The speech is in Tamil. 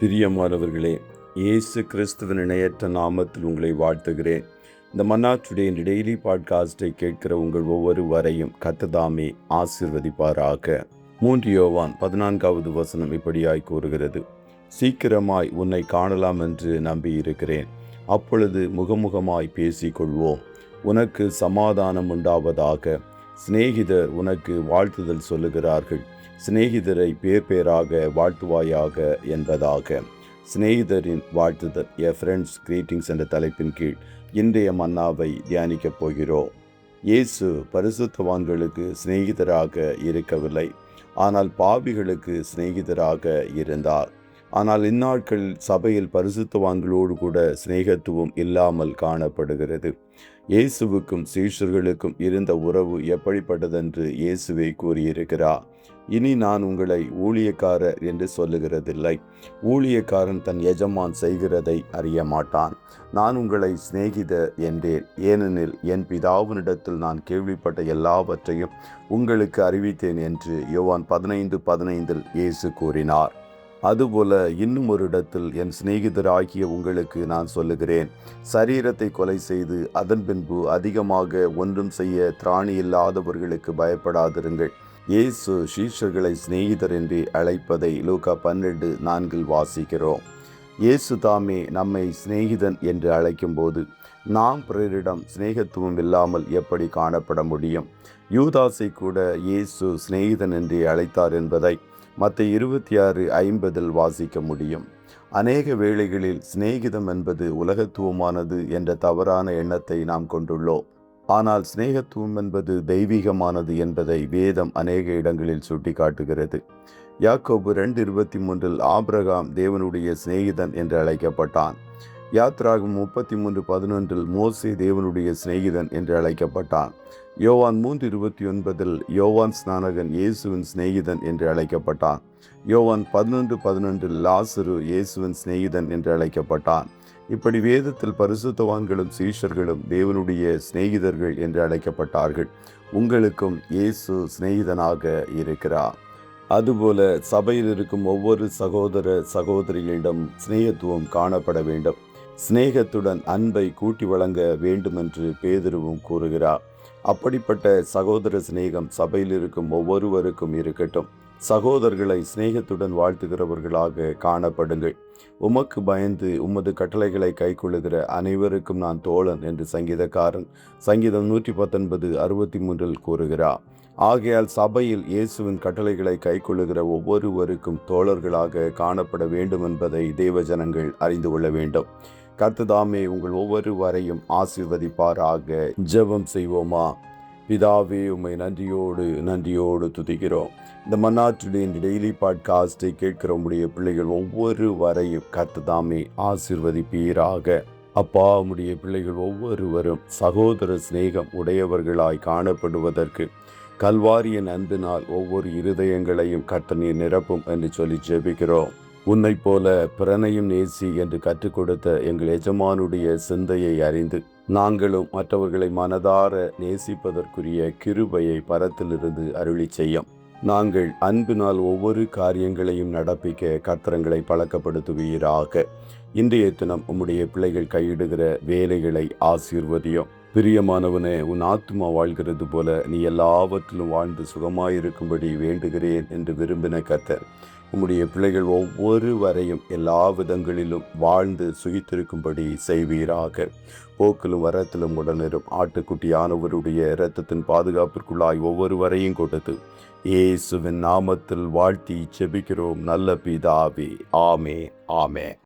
பிரியமானவர்களே, இயேசு கிறிஸ்துவின் இணையற்ற நாமத்தில் உங்களை வாழ்த்துகிறேன். இந்த மன்னா டுடே டெய்லி பாட்காஸ்டை கேட்கிற உங்கள் ஒவ்வொருவரையும் கர்த்தர் ஆசீர்வதிப்பாராக. 3 யோவான் 14வது வசனம் இப்படியாய் கூறுகிறது, சீக்கிரமாய் உன்னை காணலாம் என்று நம்பியிருக்கிறேன். அப்பொழுது முகமுகமாய் பேசிக்கொள்வோம். உனக்கு சமாதானம் உண்டாவதாக. சிநேகிதர் உனக்கு வாழ்த்துதல் சொல்லுகிறார்கள். சிநேகிதரை பேர் பேராக வாழ்த்துவாயாக என்பதாக. சிநேகிதரின் வாழ்த்துதல், எ ஃப்ரெண்ட்ஸ் கிரீட்டிங்ஸ் என்ற தலைப்பின் கீழ் இன்றைய மன்னாவை தியானிக்கப் போகிறோம். இயேசு பரிசுத்தவான்களுக்கு சிநேகிதராக இருக்கவில்லை, ஆனால் பாவிகளுக்கு சிநேகிதராக இருந்தார். ஆனால் இந்நாட்களில் சபையில் பரிசுத்தவான்களோடு கூட சிநேகத்துவம் இல்லாமல் காணப்படுகிறது. இயேசுவுக்கும் சீஷர்களுக்கும் இருந்த உறவு எப்படிப்பட்டதென்று இயேசுவே கூறியிருக்கிறார். இனி நான் உங்களை ஊழியக்காரர் என்று சொல்லுகிறதில்லை. ஊழியக்காரன் தன் எஜமான் செய்கிறதை அறிய மாட்டான். நான் உங்களை சிநேகிதர் என்றேன், ஏனெனில் என் பிதாவினிடத்தில் நான் கேள்விப்பட்ட எல்லாவற்றையும் உங்களுக்கு அறிவித்தேன் என்று யோவான் 15:15 இயேசு கூறினார். அதுபோல இன்னும் ஒரு இடத்தில், என் சிநேகிதராகிய உங்களுக்கு நான் சொல்லுகிறேன், சரீரத்தை கொலை செய்து அதன் பின்பு அதிகமாக ஒன்றும் செய்ய திராணி இல்லாதவர்களுக்கு பயப்படாதிருங்கள். இயேசு சீஷர்களை சிநேகிதர் என்று அழைப்பதை லூக்கா 12:4 வாசிக்கிறோம். இயேசு தாமே நம்மை சிநேகிதன் என்று அழைக்கும்போது நாம் பிறரிடம் சிநேகத்துவம் இல்லாமல் எப்படி காணப்பட முடியும்? யூதாசை கூட இயேசு சிநேகிதன் என்று அழைத்தார் என்பதை மத்தேயு 26:50 வாசிக்க முடியும். அநேக வேளைகளில் சிநேகிதம் என்பது உலகத்துவமானது என்ற தவறான எண்ணத்தை நாம் கொண்டுள்ளோம். ஆனால் சிநேகத்துவம் என்பது தெய்வீகமானது என்பதை வேதம் அநேக இடங்களில் சுட்டிக்காட்டுகிறது. யாக்கோபு 2:23 ஆபிரகாம் தேவனுடைய சிநேகிதன் என்று அழைக்கப்பட்டான். யாத்ராகமம் 33:11 மோசே தேவனுடைய சிநேகிதன் என்று அழைக்கப்பட்டான். யோவான் 3:29 யோவான் ஸ்நானகன் இயேசுவின் சிநேகிதன் என்று அழைக்கப்பட்டான். யோவான் 11:11 லாசரு இயேசுவின் சிநேகிதன் என்று அழைக்கப்பட்டான். இப்படி வேதத்தில் பரிசுத்தவான்களும் சீஷர்களும் தேவனுடைய சிநேகிதர்கள் என்று அழைக்கப்பட்டார்கள். உங்களுக்கும் இயேசு சிநேகிதனாக இருக்கிறார். அதுபோல சபையில் இருக்கும் ஒவ்வொரு சகோதர சகோதரிகளிடம் சிநேகத்துவம் காணப்பட வேண்டும். சிநேகத்துடன் அன்பை கூட்டி வழங்க வேண்டுமென்று பேதுருவும் கூறுகிறார். அப்படிப்பட்ட சகோதர சிநேகம் சபையில் இருக்கும் ஒவ்வொருவருக்கும் இருக்கட்டும். சகோதரர்களை சிநேகத்துடன் வாழ்த்துகிறவர்களாக காணப்படுங்கள். உமக்கு பயந்து உமது கட்டளைகளை கைக்கொள்ளுகிற அனைவருக்கும் நான் தோழன் என்று சங்கீதக்காரன் சங்கீதம் 119:63 கூறுகிறார். ஆகையால் சபையில் இயேசுவின் கட்டளைகளை கைக்கொள்ளுகிற ஒவ்வொருவருக்கும் தோழர்களாக காணப்பட வேண்டும் என்பதை தேவஜனங்கள் அறிந்து கொள்ள வேண்டும். கர்த்தர் உங்கள் ஒவ்வொருவரையும் ஆசீர்வதிப்பாராக. ஜெபம் செய்வோமா? பிதாவே, உம்மை நன்றியோடு துதிக்கிறோம். இந்த மன்னா டுடே டெய்லி பாட்காஸ்டை கேட்கிற உம்முடைய பிள்ளைகள் ஒவ்வொருவரையும் கர்த்தர் ஆசீர்வதிப்பீராக. அப்பா, உம்முடைய பிள்ளைகள் ஒவ்வொருவரும் சகோதர சிநேகம் உடையவர்களாய் காணப்படுவதற்கு கல்வாரியின் அன்பினால் ஒவ்வொரு இருதயங்களையும் கர்த்தர் நீர் நிரப்பும் என்று சொல்லி ஜெபிக்கிறோம். உன்னை போல பிறனையும் நேசி என்று கற்றுக் கொடுத்த எங்கள் எஜமானுடைய சிந்தையை அறிந்து நாங்களும் மற்றவர்களை மனதார நேசிப்பதற்குரிய கிருபையை பரத்திலிருந்து அருளி செய்யும். நாங்கள் அன்பினால் ஒவ்வொரு காரியங்களையும் நடப்பிக்க கர்த்தரங்களை பழக்கப்படுத்துவீராக. இன்றைய தினம் உம்முடைய பிள்ளைகள் கையிடுகிற வேலைகளை ஆசீர்வதியும். பிரியமானவனே, உன் ஆத்துமா வாழ்கிறது போல நீ எல்லாவற்றிலும் வாழ்ந்து சுகமாயிருக்கும்படி வேண்டுகிறேன் என்று விரும்பின கர்த்தர் உம்முடைய பிள்ளைகள் ஒவ்வொருவரையும் எல்லா விதங்களிலும் வாழ்ந்து சுகித்திருக்கும்படி செய்வீராக. போக்கிலும் வரத்திலும் உடனிரும் ஆட்டுக்குட்டியானவருடைய இரத்தத்தின் பாதுகாப்பிற்குள்ளாய் ஒவ்வொருவரையும் கொடுத்து இயேசுவின் நாமத்தில் வாழ்த்தி ஜெபிக்கிறோம் நல்ல பிதாவே. ஆமே.